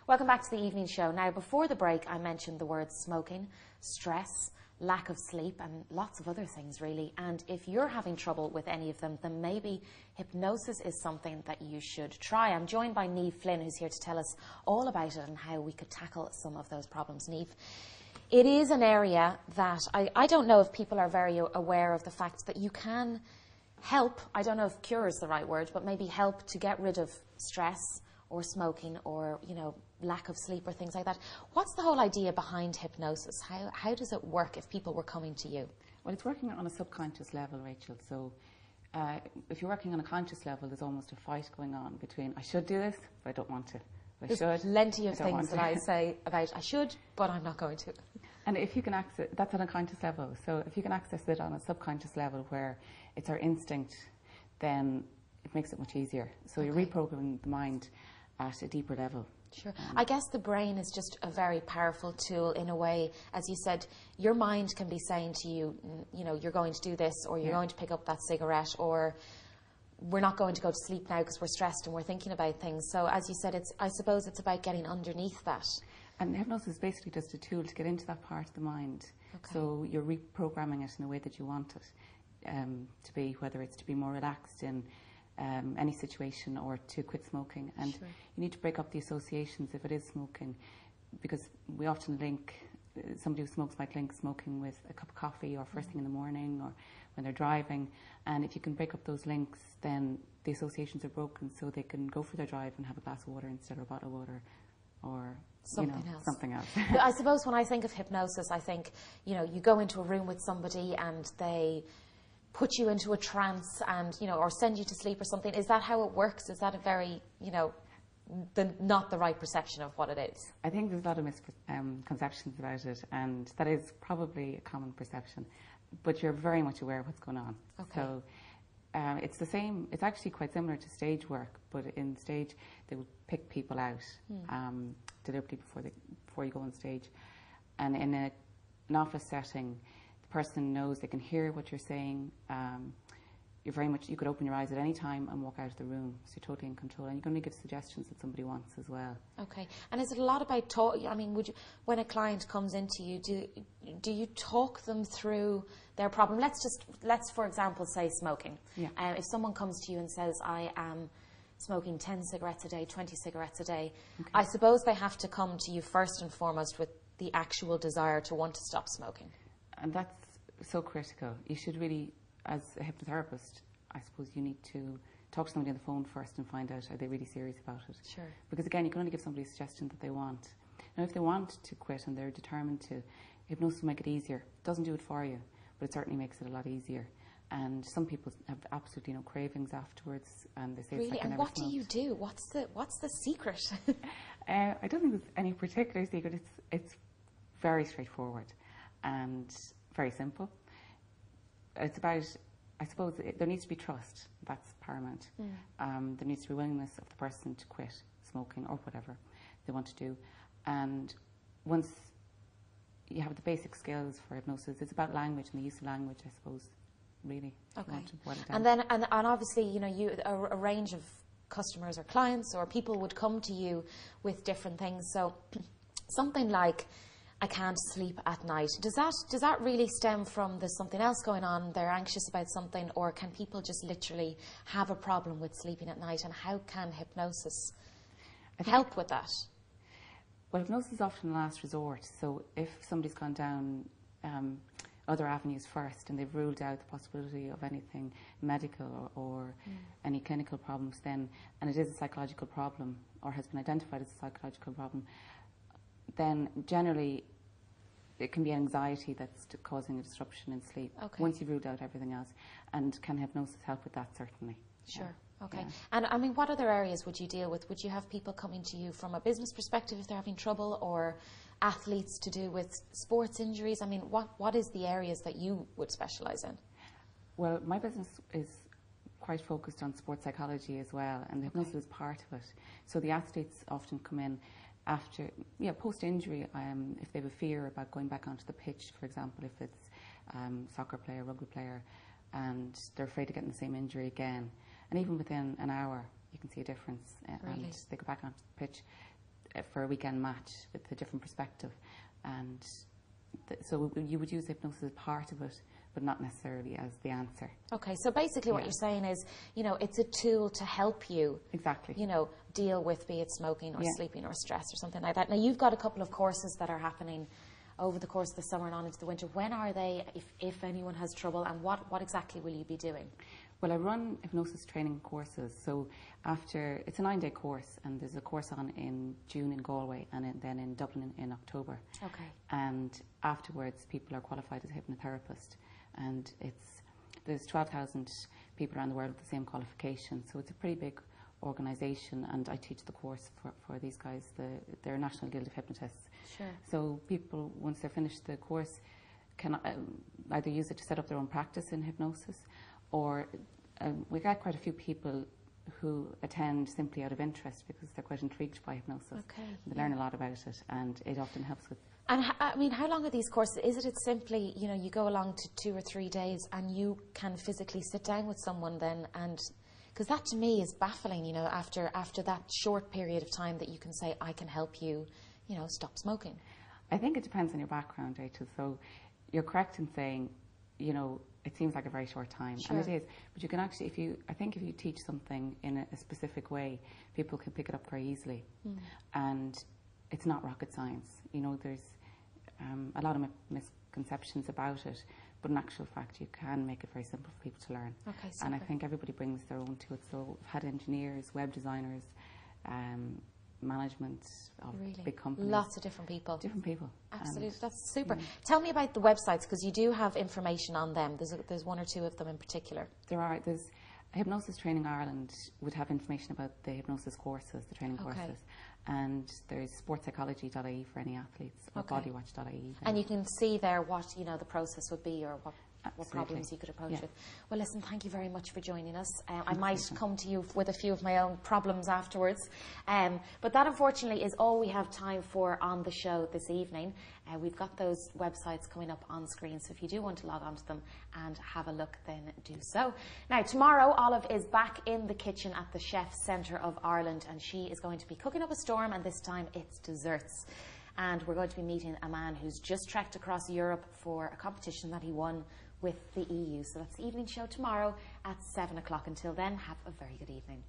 Welcome back to the evening show. Now, before the break, I mentioned the words smoking, stress, lack of sleep, and lots of other things, really. And if you're having trouble with any of them, then maybe hypnosis is something that you should try. I'm joined by Niamh Flynn, who's here to tell us all about it and how we could tackle some of those problems. Niamh, it is an area that I don't know if people are very aware of the fact that you can help, I don't know if cure is the right word, but maybe help to get rid of stress or smoking or, lack of sleep or things like that. What's the whole idea behind hypnosis? How does it work if people were coming to you? Well, it's working on a subconscious level, Rachel. So if you're working on a conscious level, there's almost a fight going on between I should do this, but I don't want to. There's plenty of things that I say about I should, but I'm not going to. And if you can access, that's on a conscious level. So if you can access it on a subconscious level where it's our instinct, then it makes it much easier. So you're reprogramming the mind at a deeper level. Sure. I guess the brain is just a very powerful tool in a way. As you said, your mind can be saying to you, you're going to do this, or you're going to pick up that cigarette, or we're not going to go to sleep now because we're stressed and we're thinking about things. So as you said, I suppose it's about getting underneath that. And hypnosis is basically just a tool to get into that part of the mind. Okay. So you're reprogramming it in a way that you want it to be, whether it's to be more relaxed in any situation or to quit smoking. And you need to break up the associations if it is smoking, because we often link, somebody who smokes might link smoking with a cup of coffee or first thing in the morning or when they're driving. And if you can break up those links, then the associations are broken, so they can go for their drive and have a glass of water instead of a bottle of water or something else. I suppose when I think of hypnosis, I think, you go into a room with somebody and they put you into a trance and, or send you to sleep or something. Is that how it works? Is that a very, not the right perception of what it is? I think there's a lot of misconceptions about it, and that is probably a common perception. But you're very much aware of what's going on. Okay. So it's the same, it's actually quite similar to stage work, but in stage they would pick people out deliberately before you go on stage. And in an office setting, the person knows, they can hear what you're saying. You could open your eyes at any time and walk out of the room, so you're totally in control, and you can only give suggestions that somebody wants as well. Okay. And is it a lot about talk? I mean, when a client comes into you, do you talk them through their problem? Let's for example say smoking. Yeah. If someone comes to you and says, I am smoking 10 cigarettes a day, 20 cigarettes a day, okay, I suppose they have to come to you first and foremost with the actual desire to want to stop smoking. And that's so critical. You should really, as a hypnotherapist, I suppose you need to talk to somebody on the phone first and find out, are they really serious about it? Sure. Because again, you can only give somebody a suggestion that they want. Now, if they want to quit and they're determined to, hypnosis will make it easier. It doesn't do it for you, but it certainly makes it a lot easier. And some people have absolutely no cravings afterwards, and they say, really? It's like and never what smoked. Do you do? What's the secret? I don't think there's any particular secret. It's very straightforward and very simple. It's about, I suppose, there needs to be trust. That's paramount. There needs to be willingness of the person to quit smoking or whatever they want to do. And once you have the basic skills for hypnosis, it's about language and the use of language, I suppose, really. Okay. And then, and obviously, a range of customers or clients or people would come to you with different things. So something like, I can't sleep at night. Does that really stem from there's something else going on, they're anxious about something, or can people just literally have a problem with sleeping at night, and how can hypnosis help with that? Well, hypnosis is often the last resort, so if somebody's gone down other avenues first and they've ruled out the possibility of anything medical or any clinical problems, then, and it is a psychological problem or has been identified as a psychological problem, then generally it can be anxiety that's causing a disruption in sleep. Okay. Once you've ruled out everything else. And can hypnosis help with that? Certainly. Sure. Okay. Yeah. And I mean, what other areas would you deal with? Would you have people coming to you from a business perspective if they're having trouble, or athletes to do with sports injuries? I mean, what is the areas that you would specialise in? Well, my business is quite focused on sports psychology as well, and hypnosis is part of it. So the athletes often come in after, post-injury, if they have a fear about going back onto the pitch, for example, if it's soccer player, rugby player, and they're afraid of getting the same injury again. And even within an hour, you can see a difference, and they go back onto the pitch. for a weekend match with a different perspective. And so you would use hypnosis as part of it, but not necessarily as the answer. Okay, so basically what you're saying is, you know, it's a tool to help you, exactly, you know, deal with, be it smoking or sleeping or stress or something like that. Now, you've got a couple of courses that are happening over the course of the summer and on into the winter. When are they, if anyone has trouble, and what exactly will you be doing? Well, I run hypnosis training courses. So after, it's a 9-day course, and there's a course on in June in Galway, and then in Dublin in October. Okay. And afterwards, people are qualified as a hypnotherapist. And there's 12,000 people around the world with the same qualification. So it's a pretty big organisation, and I teach the course for these guys. They're National Guild of Hypnotists. Sure. So people, once they're finished the course, can either use it to set up their own practice in hypnosis, or we get quite a few people who attend simply out of interest because they're quite intrigued by hypnosis. Okay. They learn a lot about it, and it often helps with. And I mean, how long are these courses? Is it simply, you know, you go along to 2 or 3 days and you can physically sit down with someone then, and because that to me is baffling, you know, after that short period of time that you can say, I can help you, you know, stop smoking. I think it depends on your background, Rachel. So you're correct in saying, you know, it seems like a very short time, sure, and it is. But you can actually, if you teach something in a specific way, people can pick it up very easily. And it's not rocket science. You know, there's a lot of misconceptions about it, but in actual fact, you can make it very simple for people to learn. Okay, super. And I think everybody brings their own to it. So I've had engineers, web designers, management of big companies. Lots of different people. Different people. Absolutely, that's super. Tell me about the websites, because you do have information on them. There's 1 or 2 of them in particular. There's Hypnosis Training Ireland would have information about the hypnosis courses, the training courses. And there's sportspsychology.ie for any athletes, or bodywatch.ie. And you can see there what, you know, the process would be, or what problems you could approach with. Well, listen, thank you very much for joining us. I might come to you with a few of my own problems afterwards. But that, unfortunately, is all we have time for on the show this evening. We've got those websites coming up on screen, so if you do want to log on to them and have a look, then do so. Now, tomorrow, Olive is back in the kitchen at the Chef's Centre of Ireland, and she is going to be cooking up a storm, and this time it's desserts. And we're going to be meeting a man who's just trekked across Europe for a competition that he won with the EU. So that's the evening show tomorrow at 7 o'clock. Until then, have a very good evening.